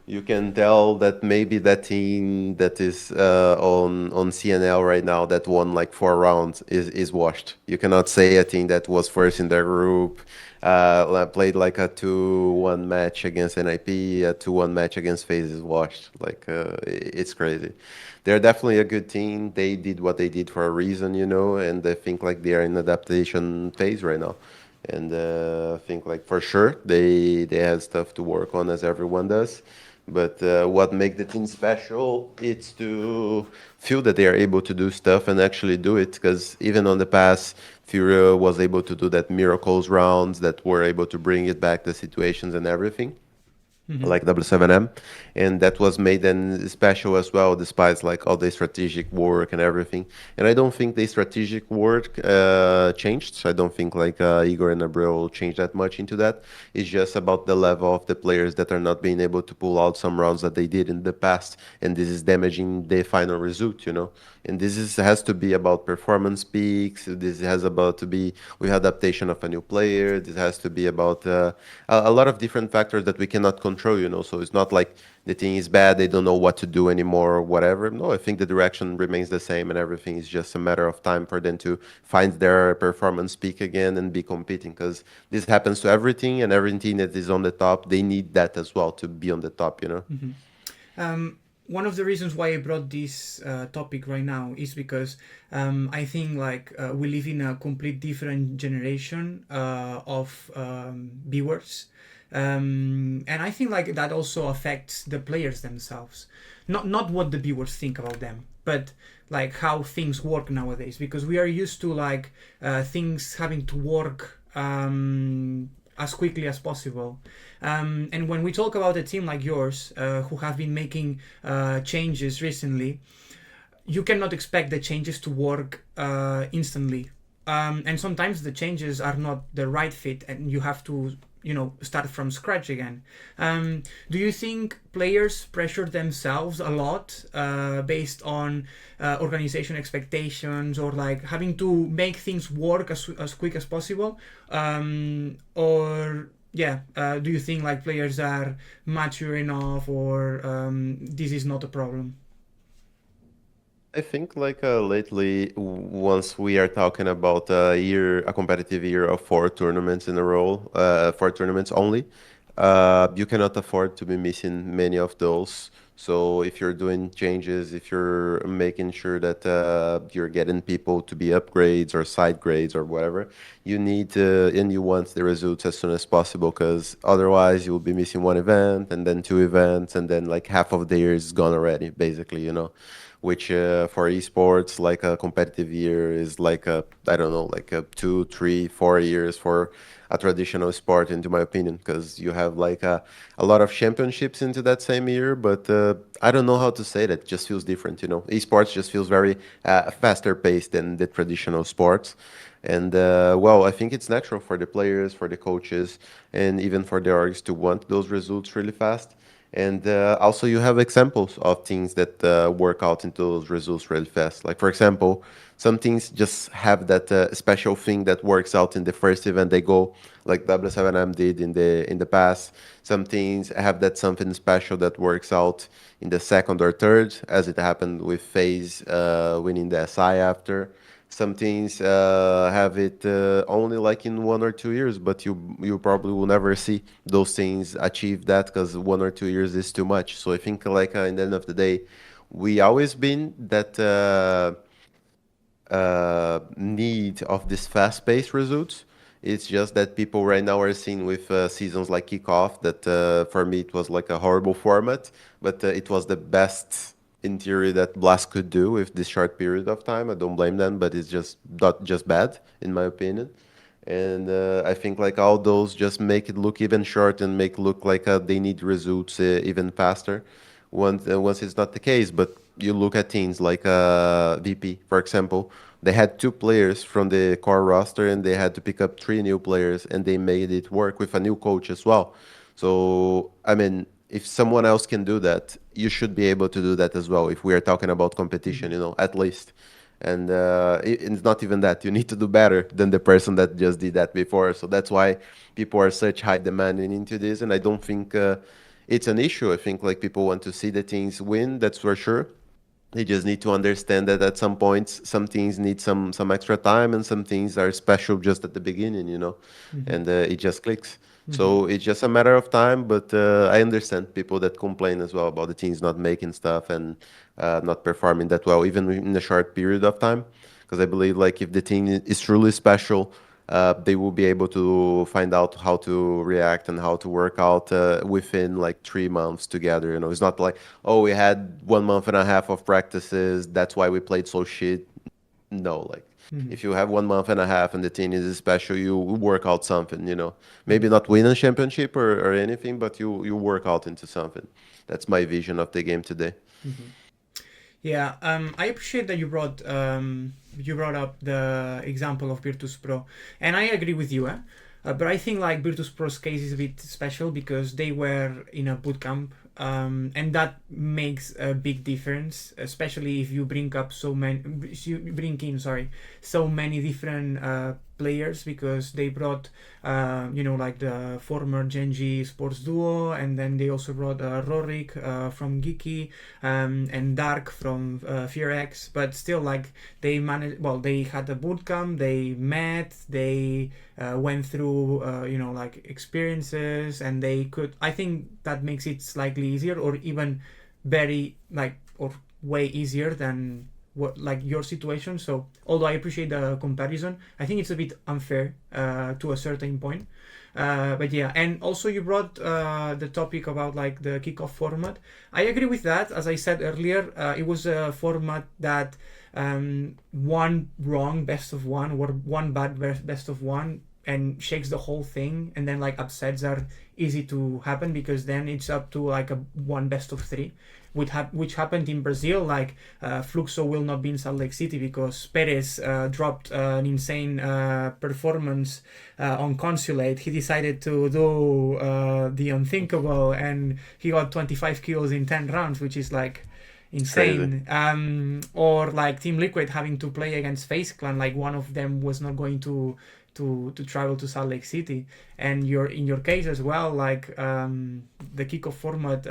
you can tell that maybe that team that is on CNL right now that won like 4 rounds is washed. You cannot say a team that was first in their group, played like a 2-1 match against NIP, a 2-1 match against FaZe is washed. Like it's crazy. They're definitely a good team. They did what they did for a reason, you know, and I think like they are in adaptation phase right now. And I think like for sure they have stuff to work on as everyone does. But what makes the team special is to feel that they are able to do stuff and actually do it. Because even on the past, Furia was able to do that miracles rounds that were able to bring it back the situations and everything Mm-hmm. like W7M, and that was made then special as well, despite like all the strategic work and everything. And I don't think the strategic work changed. So I don't think like Igor and Abreu changed that much into that. It's just about the level of the players that are not being able to pull out some rounds that they did in the past, and this is damaging the final result, you know. And this is has to be about performance peaks. This has about to be with adaptation of a new player. This has to be about a lot of different factors that we cannot control, you know. So it's not like the thing is bad, they don't know what to do anymore or whatever. No, I think the direction remains the same and everything is just a matter of time for them to find their performance peak again and be competing because this happens to everything and everything that is on the top, they need that as well to be on the top, you know. Mm-hmm. One of the reasons why I brought this topic right now is because I think like we live in a complete different generation of viewers, and I think like that also affects the players themselves. Not what the viewers think about them, but like how things work nowadays. Because we are used to like things having to work as quickly as possible. And when we talk about a team like yours, who have been making changes recently, you cannot expect the changes to work instantly. And sometimes the changes are not the right fit, and you have to, start from scratch again. Do you think players pressure themselves a lot based on organization expectations, or like having to make things work as quick as possible? Or yeah, do you think like players are mature enough, or this is not a problem? I think like lately, once we are talking about a competitive year of 4 tournaments in a row, 4 tournaments only, you cannot afford to be missing many of those. So if you're doing changes, if you're making sure that you're getting people to be upgrades or side grades or whatever, you need to, and you want the results as soon as possible, because otherwise you will be missing one event and then 2 events, and then like half of the year is gone already, basically, you know, which for esports, like a competitive year is like a, I don't know, like a 2, 3, 4 years for a traditional sport, into my opinion, because you have like a lot of championships into that same year, but I don't know how to say that. It just feels different, you know. Esports just feels very faster paced than the traditional sports. And well, I think it's natural for the players, for the coaches, and even for the orgs to want those results really fast. And also, you have examples of things that work out into those results really fast. Like, for example, some things just have that special thing that works out in the first event they go, like W7M did in the past. Some things have that something special that works out in the second or third, as it happened with FaZe winning the SI after. Some things have it only like in 1 or 2 years, but you probably will never see those things achieve that because 1 or 2 years is too much. So I think like in the end of the day, we always been that need of this fast-paced results. It's just that people right now are seeing with seasons like kickoff that for me it was like a horrible format, but it was the best in theory that Blast could do with this short period of time. I don't blame them, but it's just not just bad in my opinion. And I think like all those just make it look even short and make look like they need results even faster. Once it's not the case, but you look at teams like VP, for example, they had two players from the core roster and they had to pick up three new players and they made it work with a new coach as well. So, I mean, if someone else can do that, you should be able to do that as well. If we are talking about competition, Mm-hmm. at least. And it's not even that. You need to do better than the person that just did that before. So that's why people are such high demanding into this. And I don't think it's an issue. I think like people want to see the teams win. That's for sure. They just need to understand that at some points, some things need some extra time, and some things are special just at the beginning, Mm-hmm. and it just clicks. Mm-hmm. So it's just a matter of time. But I understand people that complain as well about the teams not making stuff and not performing that well, even in a short period of time. Because I believe like if the team is truly special, they will be able to find out how to react and how to work out within like 3 months together. It's not like, oh, we had 1 month and a half of practices. That's why we played so shit. No, like Mm-hmm. if you have 1 month and a half and the team is special, you work out something. Maybe Mm-hmm. not win a championship or anything, but you work out into something. That's my vision of the game today. Mm-hmm. Yeah, I appreciate that you brought up the example of Virtus Pro, and I agree with you. But I think like Virtus Pro's case is a bit special because they were in a boot camp, and that makes a big difference, especially if you bring up you bring in so many different players because they brought like the former Genji sports duo, and then they also brought Rorik from Geeky, and Dark from Fear X. But still, like they managed. Well, they had a bootcamp. They met. They went through like experiences, and they could. I think that makes it slightly easier, or even very like or way easier than what like your situation. So although I appreciate the comparison, I think it's a bit unfair to a certain point. But yeah, and also you brought the topic about like the kickoff format. I agree with that. As I said earlier, it was a format that one wrong best of one or one bad best of one and shakes the whole thing, and then like upsets are easy to happen because then it's up to like a one best of three, which happened in Brazil. Like Fluxo will not be in Salt Lake City because Perez dropped an insane performance on Consulate. He decided to do the unthinkable, and he got 25 kills in 10 rounds, which is like It's crazy. insane. Or like Team Liquid having to play against Face Clan, like one of them was not going to travel to Salt Lake City, and in your case as well, like the kickoff format,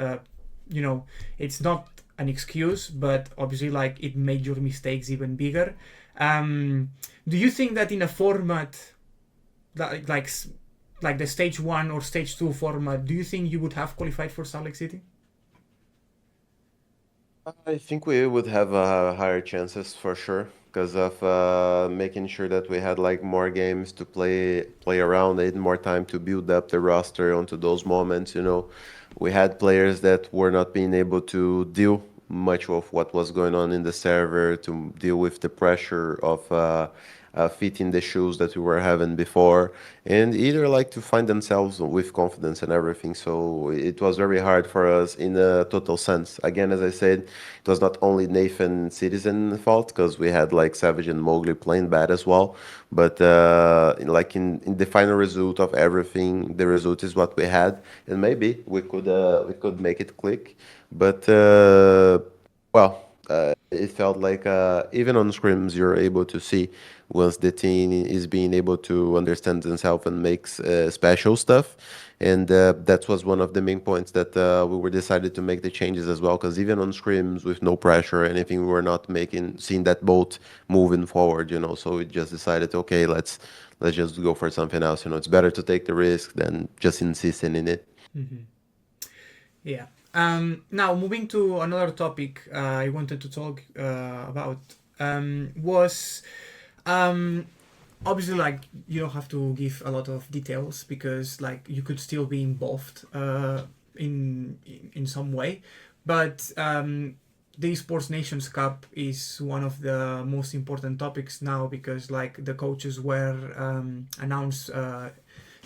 it's not an excuse, but obviously like it made your mistakes even bigger. Do you think that in a format that like the stage one or stage two format, do you think you would have qualified for Salt Lake City? I think we would have higher chances for sure because of making sure that we had like more games to play around it, more time to build up the roster onto those moments. We had players that were not being able to deal much of what was going on in the server, to deal with the pressure of fitting the shoes that we were having before, and either like to find themselves with confidence and everything. So it was very hard for us in a total sense. Again, as I said, it was not only Nathan Citizen fault because we had like Savage and Mowgli playing bad as well, but like in the final result of everything, the result is what we had, and maybe we could make it click, but well. It felt like even on scrims you're able to see once the team is being able to understand themselves and makes special stuff, and that was one of the main points that we were decided to make the changes as well, because even on scrims with no pressure or anything, we were not making seeing that boat moving forward. So we just decided, okay, let's just go for something else. It's better to take the risk than just insisting in it. Mm-hmm. Yeah. Now moving to another topic, I wanted to talk about was um, obviously like you don't have to give a lot of details because like you could still be involved in some way, but the Esports Nations Cup is one of the most important topics now because like the coaches were announced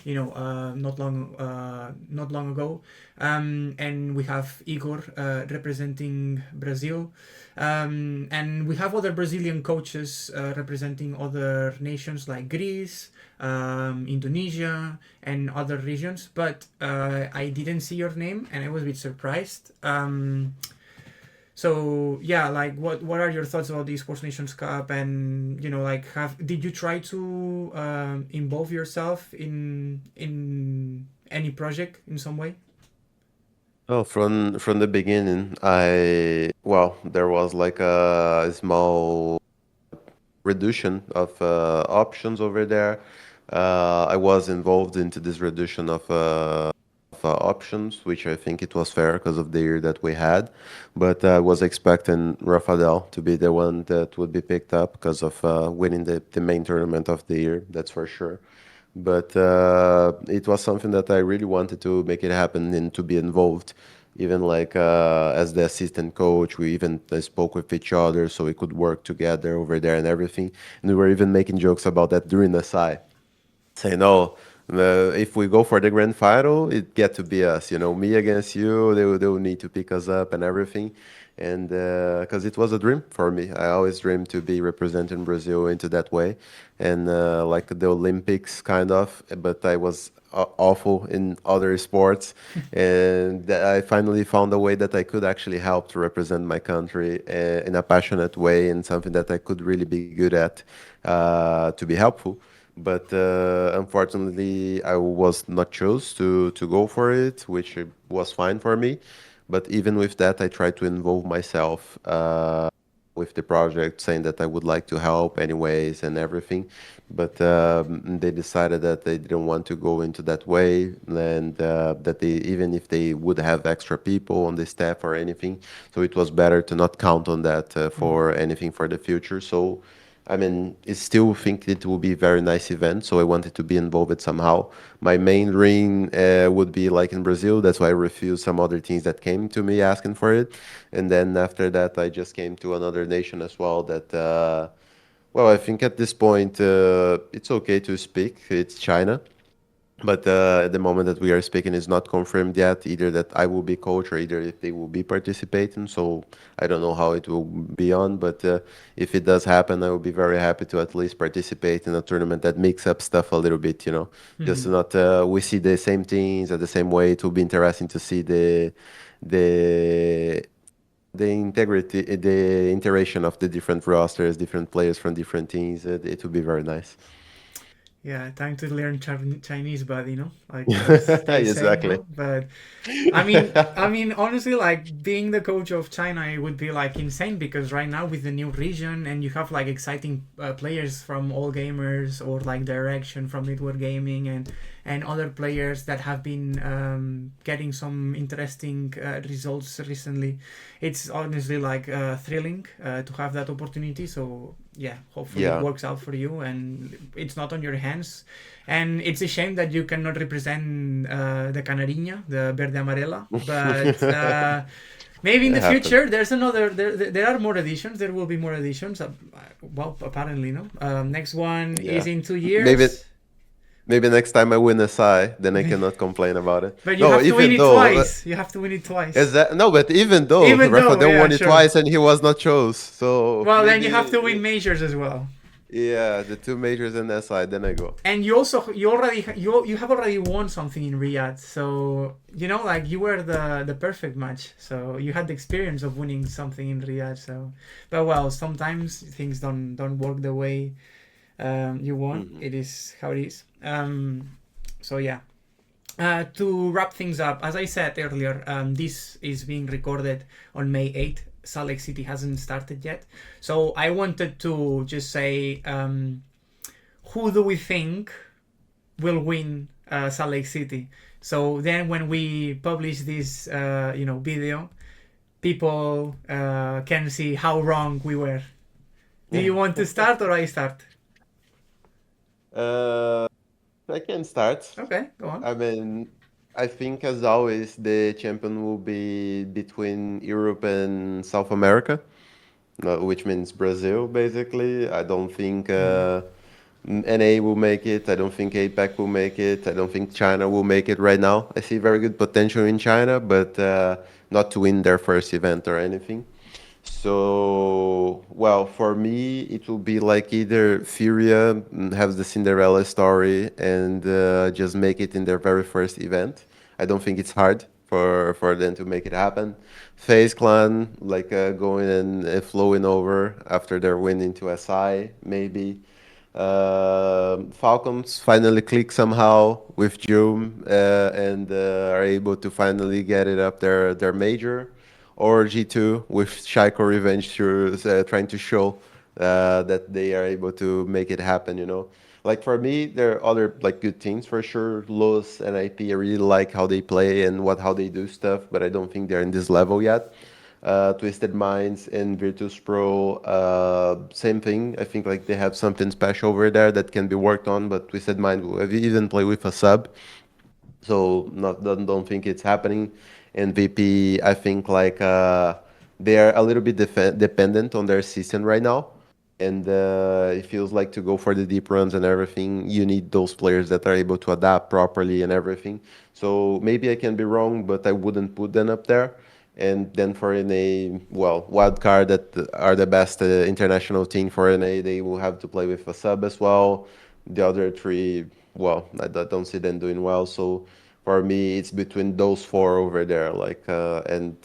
not long ago, and we have Igor representing Brazil, and we have other Brazilian coaches representing other nations like Greece, Indonesia, and other regions. But I didn't see your name, and I was a bit surprised. So yeah, like what are your thoughts about the Sports Nations Cup, and like did you try to involve yourself in any project in some way? Oh, from the beginning, there was like a small reduction of options over there. I was involved into this reduction of options, which I think it was fair because of the year that we had. But I was expecting Rafael to be the one that would be picked up because of winning the main tournament of the year, that's for sure. But it was something that I really wanted to make it happen and to be involved. Even like as the assistant coach, we even spoke with each other so we could work together over there and everything. And we were even making jokes about that during the SI, say no. If we go for the grand final, it get to be us, me against you. They will need to pick us up and everything, and because it was a dream for me, I always dreamed to be representing Brazil into that way, and like the Olympics kind of. But I was awful in other sports, and I finally found a way that I could actually help to represent my country in a passionate way and something that I could really be good at to be helpful. But unfortunately, I was not chose to go for it, which was fine for me. But even with that, I tried to involve myself with the project, saying that I would like to help anyways and everything. But they decided that they didn't want to go into that way, and that they, even if they would have extra people on the staff or anything, so it was better to not count on that Mm. for anything for the future. So I mean, I still think it will be a very nice event, so I wanted to be involved somehow. My main dream would be like in Brazil, that's why I refused some other teams that came to me asking for it. And then after that, I just came to another nation as well that, I think at this point, it's okay to speak. It's China. But at the moment that we are speaking, is not confirmed yet, either that I will be coach or either if they will be participating. So I don't know how it will be on, but if it does happen, I will be very happy to at least participate in a tournament that mix up stuff a little bit, just to Mhm. not we see the same things at the same way. It will be interesting to see the the integrity, the interaction of the different rosters, different players from different teams. It will be very nice. Yeah, time to learn Chinese, but like as they say, Exactly. no. But I mean, honestly, like being the coach of China, it would be like insane because right now with the new region and you have like exciting players from All Gamers or like Direction from Midward Gaming and other players that have been getting some interesting results recently. It's honestly like thrilling to have that opportunity. So yeah, hopefully it Yeah. works out for you and it's not on your hands. And it's a shame that you cannot represent the Canariña, the Verde Amarela, but maybe in It the happened. future there's another. There are more editions. There will be more editions. Well, apparently, no. Next one is Yeah. in two Maybe years. maybe next time I win a SI, then I cannot complain about it. But you No, have to win even it though twice. You have to win it is twice. that no, but even though Even Rafa though, don't yeah, won it sure. twice and he was not chose, so Well, then you have to win maybe majors as well. yeah, the two majors and SI, then I go. And you have already won something in Riyadh, so like you were the perfect match. So you had the experience of winning something in Riyadh. So, but well, sometimes things don't work the way you want. Hmm. It is how it is. So yeah. To wrap things up, as I said earlier, this is being recorded on May 8th. Salt Lake City hasn't started yet. So I wanted to just say, who do we think will win Salt Lake City? So then when we publish this, video, people can see how wrong we were. Do you want to start or I start? Uh, I can start. Okay, go on. I mean, I think as always, the champion will be between Europe and South America, which means Brazil, basically. I don't think Mm. NA will make it. I don't think APAC will make it. I don't think China will make it right now. I see very good potential in China, but not to win their first event or anything. So, well, for me, it will be like either Furia has the Cinderella story and just make it in their very first event. I don't think it's hard for them to make it happen. FaZe Clan, like going and flowing over after their win into SI, maybe. Falcons finally click somehow with June and are able to finally get it up their major, or G2 with Shaiko Revenge through trying to show that they are able to make it happen. Like for me, there are other like good teams for sure. Los and IP, I really like how they play and how they do stuff, but I don't think they're in this level yet. Twisted Minds and Virtus Pro, same thing. I think like they have something special over there that can be worked on, but Twisted Mind will even play with a sub, so not don't think it's happening. And VP, I think like they are a little bit dependent on their system right now, and it feels like to go for the deep runs and everything, you need those players that are able to adapt properly and everything. So maybe I can be wrong, but I wouldn't put them up there. And then for NA, well, wild card that are the best international team for NA, they will have to play with a sub as well. The other three, well, don't see them doing well. So for me, it's between those four over there. Like, and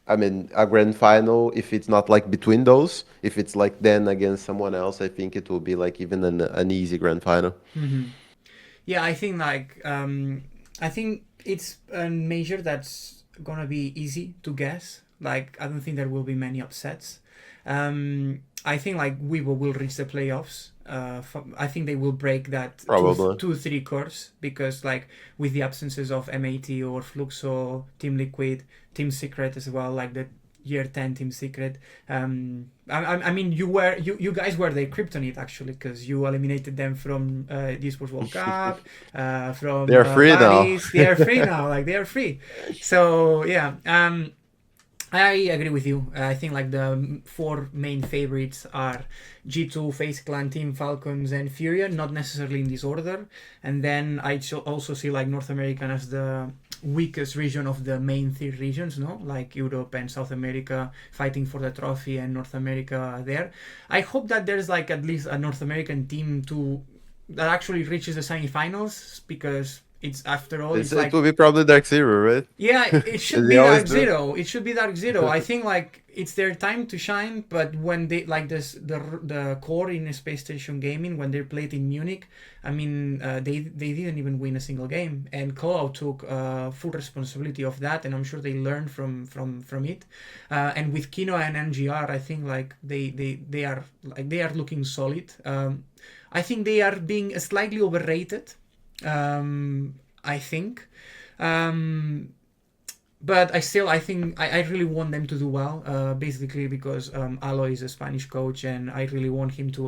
I mean, a grand final, if it's not like between those, if it's like then against someone else, I think it will be like even an easy grand final. Hmm. Yeah, I think it's a major that's gonna be easy to guess. Like, I don't think there will be many upsets. I think like Weibo will reach the playoffs. I think they will break that Probably. 2-3 course because like with the absences of M80 or Fluxo, Team Liquid, Team Secret as well, like the year 10 Team Secret. I mean, you guys were their kryptonite actually because you eliminated them from the Esports World Cup, They from are free now. Paris. They are free now, like they are free. So yeah, I agree with you. I think like the four main favorites are G2, FaZe Clan, Team Falcons, and Furia, not necessarily in this order. And then I also see like North American as the weakest region of the main three regions, no? Like Europe and South America fighting for the trophy and North America there. I hope that there's like at least a North American team that actually reaches the semifinals because it's after all it's It like will be probably Dark Zero, right? yeah, it should They be always Dark do. Zero. It should be Dark Zero. I think like it's their time to shine. But when they like this, the core in Space Station Gaming when they played in Munich, I mean they didn't even win a single game, and Call took full responsibility of that, and I'm sure they learned from it. And with Kino and NGR, I think like they are looking solid. I think they are being slightly overrated. I think. Um, but I think I really want them to do well. Basically because Aloy is a Spanish coach, and I really want him to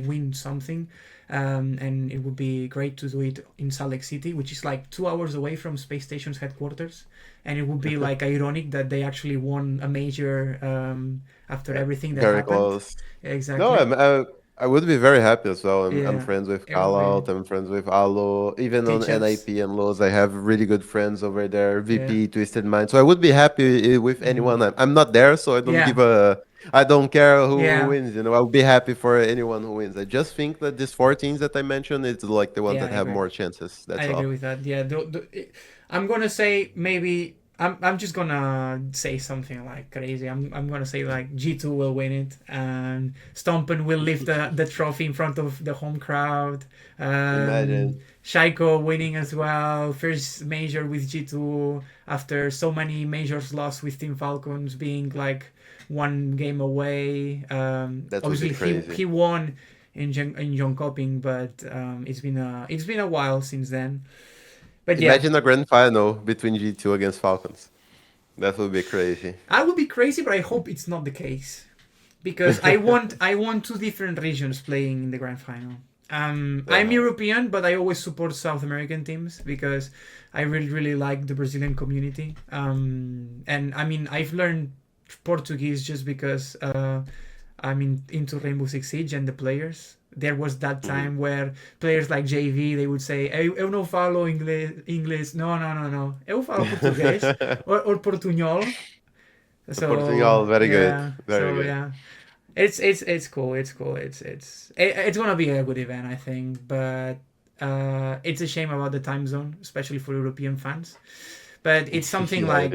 win something. And it would be great to do it in Salt Lake City, which is like 2 hours away from Space Station's headquarters. And it would be like ironic that they actually won a major after Yeah, everything that very happened. close. No, Exactly. I would be very happy as well. I'm Yeah, friends with it would be Callout, I'm friends with Alo. Even on teach-ups. NIP and Lows, I have really good friends over there. Yeah. VP, Twisted Mind. So I would be happy with Hmm. anyone. I'm not there, so Yeah. I don't care who Yeah. wins. I'll be happy for anyone who wins. I just think that these 14s that I mentioned is like the ones Yeah, that I have agree. more chances. I That's agree all. with that. Yeah, I'm gonna say maybe I'm just gonna say something like crazy. I'm gonna say like G2 will win it and Stompen will lift the trophy in front of the home crowd. Imagine. Shaiko winning as well. First major with G2 after so many majors lost with Team Falcons being like one game away. That would be Obviously crazy. he won in Jönköping, but it's been a while since then. But yeah, Imagine a grand final between G2 against Falcons. That would be crazy. I would be crazy, but I hope it's not the case because I want two different regions playing in the grand final. I'm European, but I always support South American teams because I really like the Brazilian community. And I mean, I've learned Portuguese just because I'm into Rainbow Six Siege and the players. There was that time where players like JV, they would say, eu não falo inglês. No. Eu falo português or portunhol. So Portugal, very good, yeah, very so good. yeah, it's cool. It's gonna be a good event, I think. But it's a shame about the time zone, especially for European fans. But it's something Yeah, it like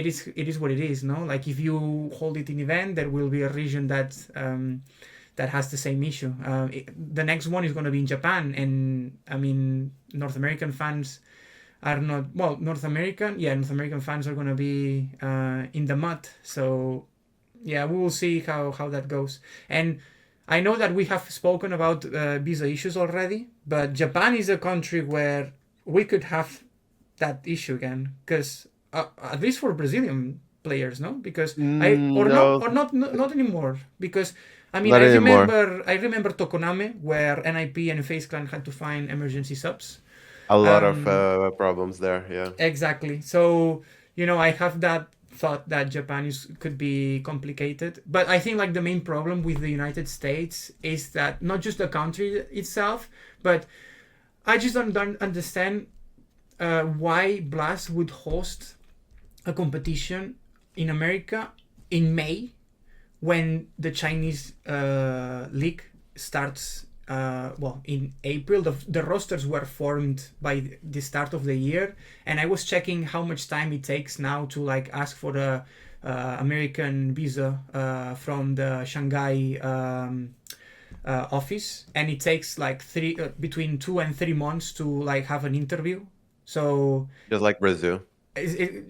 is. it is what it is, no? Like if you hold it in event, there will be a region that has the same issue. The next one is going to be in Japan, and I mean North American fans are not well. North American fans are going to be in the mud. So yeah, we will see how that goes. And I know that we have spoken about visa issues already, but Japan is a country where we could have that issue again, because at least for Brazilian players, no, because No, not anymore, because I mean not anymore. I remember Tokoname where NIP and FaZe Clan had to find emergency subs. A lot of Um, problems there. Yeah. exactly. So I have that thought that Japan could be complicated, but I think like the main problem with the United States is that not just the country itself, but I just don't understand why Blast would host a competition in America in May when the Chinese league starts. In April. The rosters were formed by the start of the year, and I was checking how much time it takes now to like ask for the American visa from the Shanghai office, and it takes like between 2 and 3 months to like have an interview. So Just like Brazil.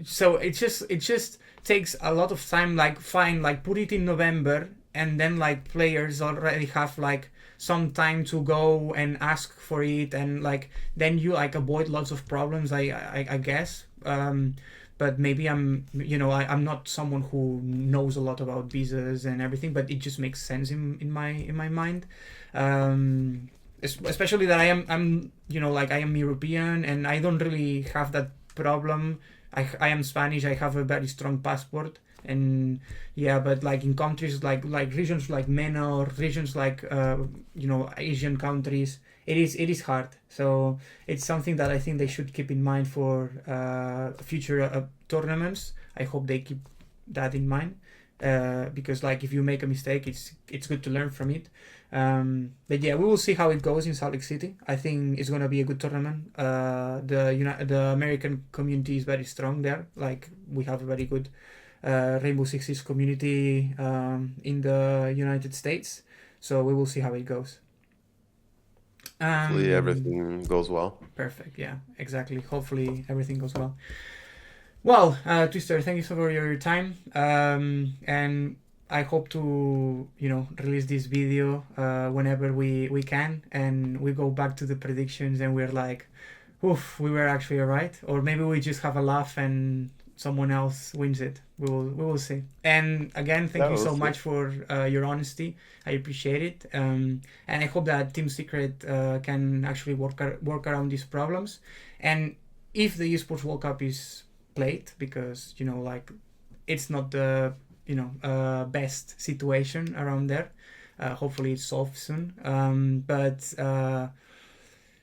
so it just takes a lot of time. Like fine, like put it in November, and then like players already have like some time to go and ask for it, and like then you like avoid lots of problems. I guess. But maybe I'm not someone who knows a lot about visas and everything, but it just makes sense in my mind. Especially that I'm like I am European and I don't really have that problem. I am Spanish. I have a very strong passport, and yeah, but like in countries like regions like MENA or regions like Asian countries, it is hard. So it's something that I think they should keep in mind for future tournaments. I hope they keep that in mind, because like if you make a mistake, it's good to learn from it. But yeah, we will see how it goes in Salt Lake City. I think it's gonna be a good tournament. The American community is very strong there. Like we have a very good Rainbow Sixes community in the United States. So we will see how it goes. Hopefully everything goes well. Perfect. Yeah, exactly. Hopefully everything goes well. Well, Twister, thank you so for your time. And I hope to release this video whenever we can, and we go back to the predictions and we're like, oof, we were actually right, or maybe we just have a laugh and someone else wins it. We will see. And again, thank Yeah, you we'll so see. much for your honesty. I appreciate it. And I hope that Team Secret can actually work around these problems. And if the esports World Cup is played, because like it's not the best situation around there. Hopefully it's solved soon. But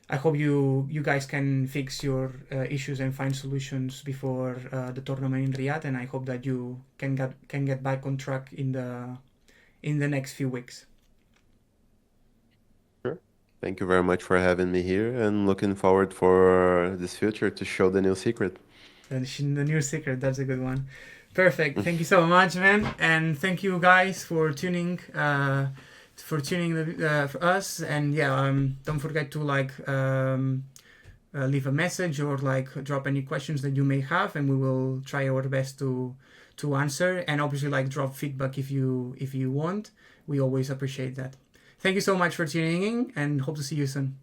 I hope you guys can fix your issues and find solutions before the tournament in Riyadh, and I hope that you can get back on track in the next few weeks. Sure. Thank you very much for having me here, and looking forward for this future to show the new secret. The new secret, that's a good one. Perfect. Thank you so much, man, and thank you guys for tuning. For us, and yeah, don't forget to like leave a message or like drop any questions that you may have, and we will try our best to answer, and obviously like drop feedback if you want. We always appreciate that. Thank you so much for tuning in, and hope to see you soon.